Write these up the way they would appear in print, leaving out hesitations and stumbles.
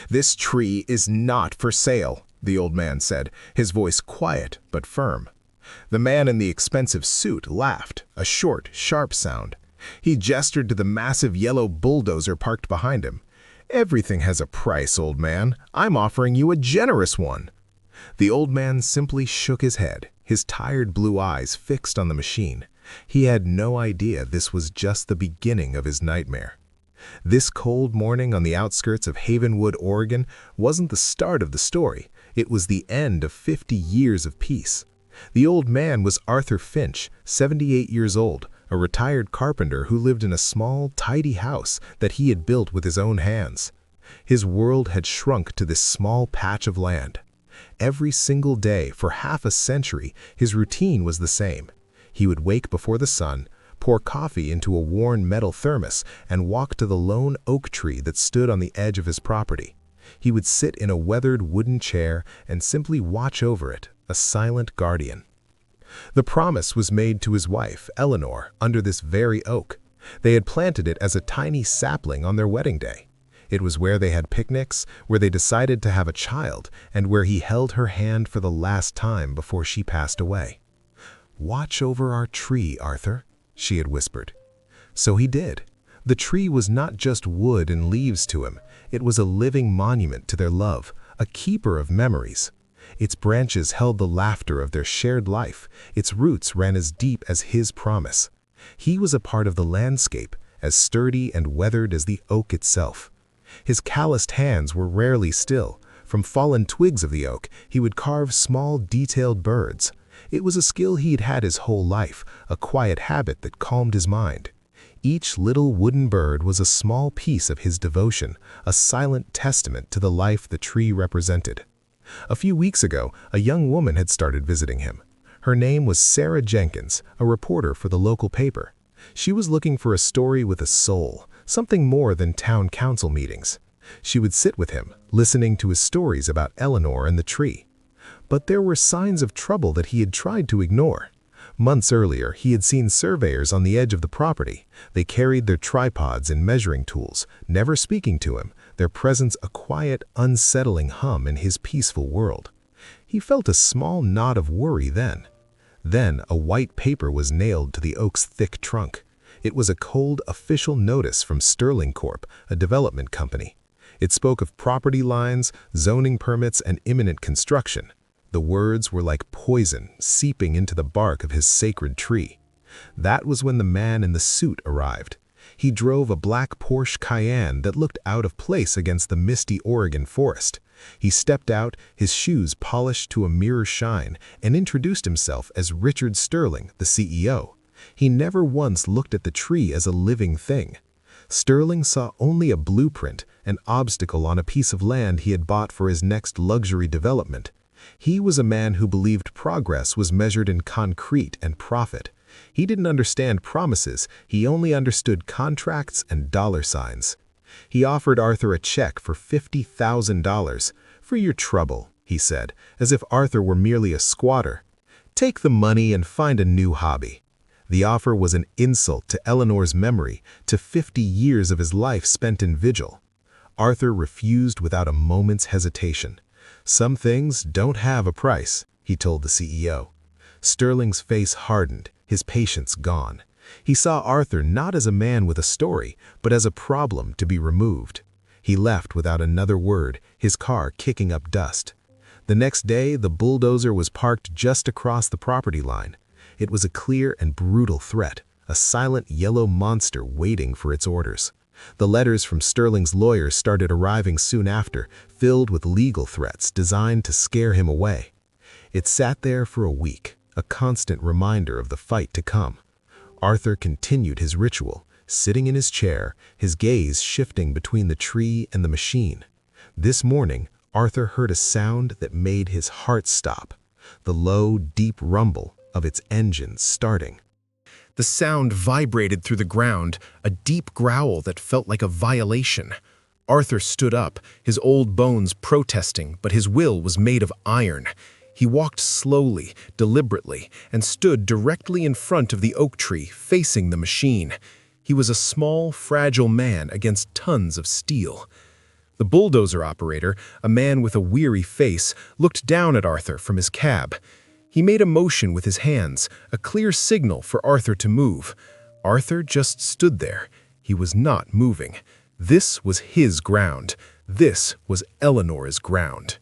"This tree is not for sale," the old man said, his voice quiet but firm. The man in the expensive suit laughed, a short, sharp sound. He gestured to the massive yellow bulldozer parked behind him. "Everything has a price, old man. I'm offering you a generous one." The old man simply shook his head, his tired blue eyes fixed on the machine. He had no idea this was just the beginning of his nightmare. This cold morning on the outskirts of Havenwood, Oregon, wasn't the start of the story. It was the end of 50 years of peace. The old man was Arthur Finch, 78 years old, a retired carpenter who lived in a small, tidy house that he had built with his own hands. His world had shrunk to this small patch of land. Every single day for half a century, his routine was the same. He would wake before the sun, pour coffee into a worn metal thermos, and walk to the lone oak tree that stood on the edge of his property. He would sit in a weathered wooden chair and simply watch over it, a silent guardian. The promise was made to his wife, Eleanor, under this very oak. They had planted it as a tiny sapling on their wedding day. It was where they had picnics, where they decided to have a child, and where he held her hand for the last time before she passed away. "Watch over our tree, Arthur," she had whispered. So he did. The tree was not just wood and leaves to him. It was a living monument to their love, a keeper of memories. Its branches held the laughter of their shared life. Its roots ran as deep as his promise. He was a part of the landscape, as sturdy and weathered as the oak itself. His calloused hands were rarely still. From fallen twigs of the oak, he would carve small, detailed birds. It was a skill he'd had his whole life, a quiet habit that calmed his mind. Each little wooden bird was a small piece of his devotion, a silent testament to the life the tree represented. A few weeks ago, a young woman had started visiting him. Her name was Sarah Jenkins, a reporter for the local paper. She was looking for a story with a soul, something more than town council meetings. She would sit with him, listening to his stories about Eleanor and the tree. But there were signs of trouble that he had tried to ignore. Months earlier, he had seen surveyors on the edge of the property. They carried their tripods and measuring tools, never speaking to him, their presence a quiet, unsettling hum in his peaceful world. He felt a small knot of worry then. Then a white paper was nailed to the oak's thick trunk. It was a cold official notice from Sterling Corp., a development company. It spoke of property lines, zoning permits, and imminent construction. The words were like poison seeping into the bark of his sacred tree. That was when the man in the suit arrived. He drove a black Porsche Cayenne that looked out of place against the misty Oregon forest. He stepped out, his shoes polished to a mirror shine, and introduced himself as Richard Sterling, the CEO. He never once looked at the tree as a living thing. Sterling saw only a blueprint, an obstacle on a piece of land he had bought for his next luxury development. He was a man who believed progress was measured in concrete and profit. He didn't understand promises, he only understood contracts and dollar signs. He offered Arthur a check for $50,000. "For your trouble," he said, as if Arthur were merely a squatter. "Take the money and find a new hobby." The offer was an insult to Eleanor's memory, to 50 years of his life spent in vigil. Arthur refused without a moment's hesitation. "Some things don't have a price," he told the CEO. Sterling's face hardened, his patience gone. He saw Arthur not as a man with a story, but as a problem to be removed. He left without another word, his car kicking up dust. The next day, the bulldozer was parked just across the property line. It was a clear and brutal threat, a silent yellow monster waiting for its orders. The letters from Sterling's lawyers started arriving soon after, filled with legal threats designed to scare him away. It sat there for a week, a constant reminder of the fight to come. Arthur continued his ritual, sitting in his chair, his gaze shifting between the tree and the machine. This morning, Arthur heard a sound that made his heart stop, the low, deep rumble of its engine starting. The sound vibrated through the ground, a deep growl that felt like a violation. Arthur stood up, his old bones protesting, but his will was made of iron. He walked slowly, deliberately, and stood directly in front of the oak tree, facing the machine. He was a small, fragile man against tons of steel. The bulldozer operator, a man with a weary face, looked down at Arthur from his cab. He made a motion with his hands, a clear signal for Arthur to move. Arthur just stood there. He was not moving. This was his ground. This was Eleanor's ground.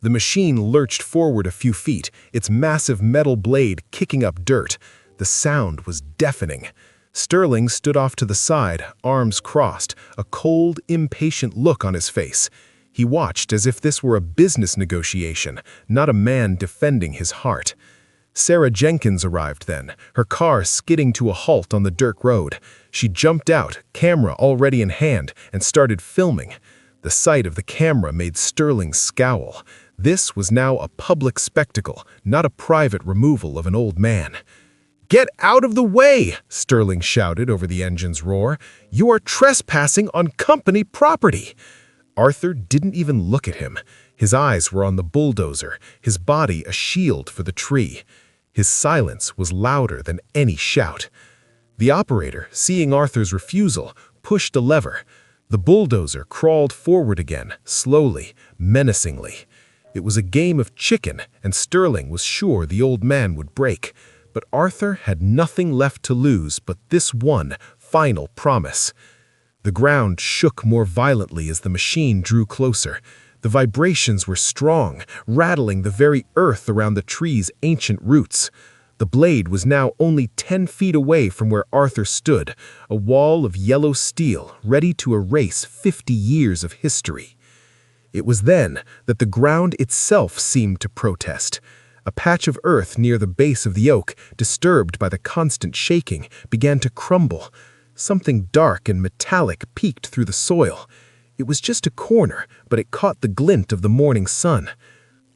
The machine lurched forward a few feet, its massive metal blade kicking up dirt. The sound was deafening. Sterling stood off to the side, arms crossed, a cold, impatient look on his face. He watched as if this were a business negotiation, not a man defending his heart. Sarah Jenkins arrived then, her car skidding to a halt on the dirt road. She jumped out, camera already in hand, and started filming. The sight of the camera made Sterling scowl. This was now a public spectacle, not a private removal of an old man. "Get out of the way!" Sterling shouted over the engine's roar. "You are trespassing on company property!" Arthur didn't even look at him. His eyes were on the bulldozer, his body a shield for the tree. His silence was louder than any shout. The operator, seeing Arthur's refusal, pushed a lever. The bulldozer crawled forward again, slowly, menacingly. It was a game of chicken, and Sterling was sure the old man would break. But Arthur had nothing left to lose but this one final promise. The ground shook more violently as the machine drew closer. The vibrations were strong, rattling the very earth around the tree's ancient roots. The blade was now only 10 feet away from where Arthur stood, a wall of yellow steel ready to erase 50 years of history. It was then that the ground itself seemed to protest. A patch of earth near the base of the oak, disturbed by the constant shaking, began to crumble. Something dark and metallic peeked through the soil. It was just a corner, but it caught the glint of the morning sun.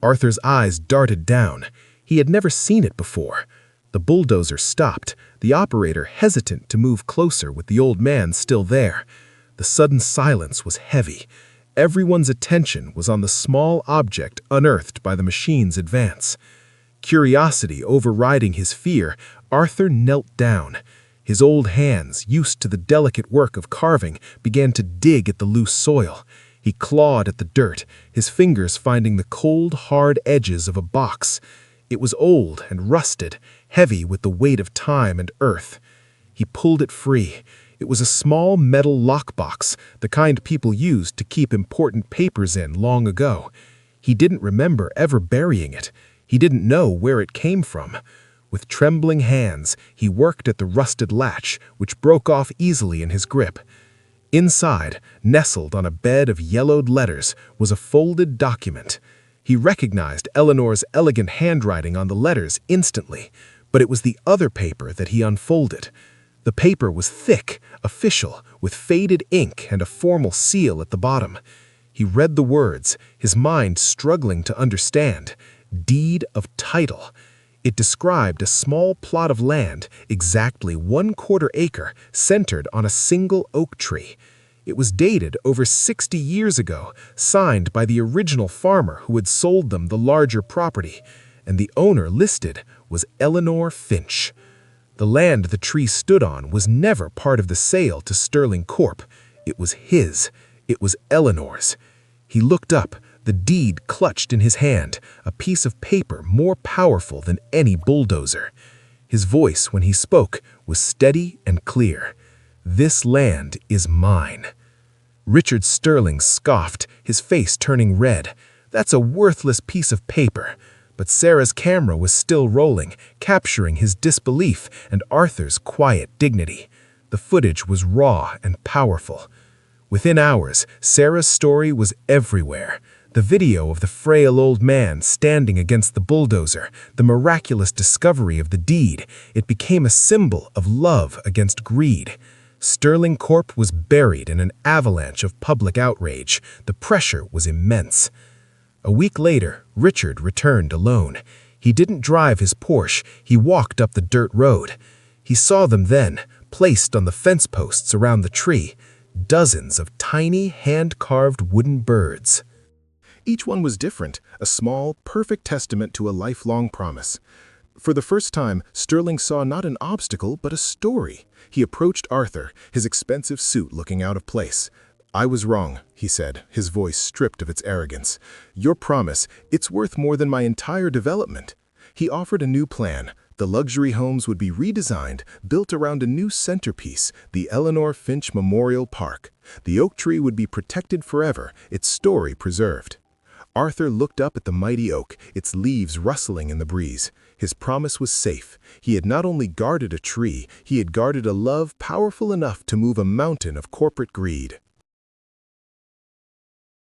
Arthur's eyes darted down. He had never seen it before. The bulldozer stopped, the operator hesitant to move closer with the old man still there. The sudden silence was heavy. Everyone's attention was on the small object unearthed by the machine's advance. Curiosity overriding his fear, Arthur knelt down. His old hands, used to the delicate work of carving, began to dig at the loose soil. He clawed at the dirt, his fingers finding the cold, hard edges of a box. It was old and rusted, heavy with the weight of time and earth. He pulled it free. It was a small metal lockbox, the kind people used to keep important papers in long ago. He didn't remember ever burying it. He didn't know where it came from. With trembling hands, he worked at the rusted latch, which broke off easily in his grip. Inside, nestled on a bed of yellowed letters, was a folded document. He recognized Eleanor's elegant handwriting on the letters instantly, but it was the other paper that he unfolded. The paper was thick, official, with faded ink and a formal seal at the bottom. He read the words, his mind struggling to understand. Deed of title. It described a small plot of land, exactly 1/4 acre, centered on a single oak tree. It was dated over 60 years ago, signed by the original farmer who had sold them the larger property, and the owner listed was Eleanor Finch. The land the tree stood on was never part of the sale to Sterling Corp. It was his. It was Eleanor's. He looked up, the deed clutched in his hand, a piece of paper more powerful than any bulldozer. His voice, when he spoke, was steady and clear. "This land is mine." Richard Sterling scoffed, his face turning red. "That's a worthless piece of paper." But Sarah's camera was still rolling, capturing his disbelief and Arthur's quiet dignity. The footage was raw and powerful. Within hours, Sarah's story was everywhere. The video of the frail old man standing against the bulldozer, the miraculous discovery of the deed, it became a symbol of love against greed. Sterling Corp was buried in an avalanche of public outrage. The pressure was immense. A week later, Richard returned alone. He didn't drive his Porsche, he walked up the dirt road. He saw them then, placed on the fence posts around the tree, dozens of tiny hand-carved wooden birds. Each one was different, a small, perfect testament to a lifelong promise. For the first time, Sterling saw not an obstacle, but a story. He approached Arthur, his expensive suit looking out of place. "I was wrong," he said, his voice stripped of its arrogance. "Your promise, it's worth more than my entire development." He offered a new plan. The luxury homes would be redesigned, built around a new centerpiece, the Eleanor Finch Memorial Park. The oak tree would be protected forever, its story preserved. Arthur looked up at the mighty oak, its leaves rustling in the breeze. His promise was safe. He had not only guarded a tree, he had guarded a love powerful enough to move a mountain of corporate greed.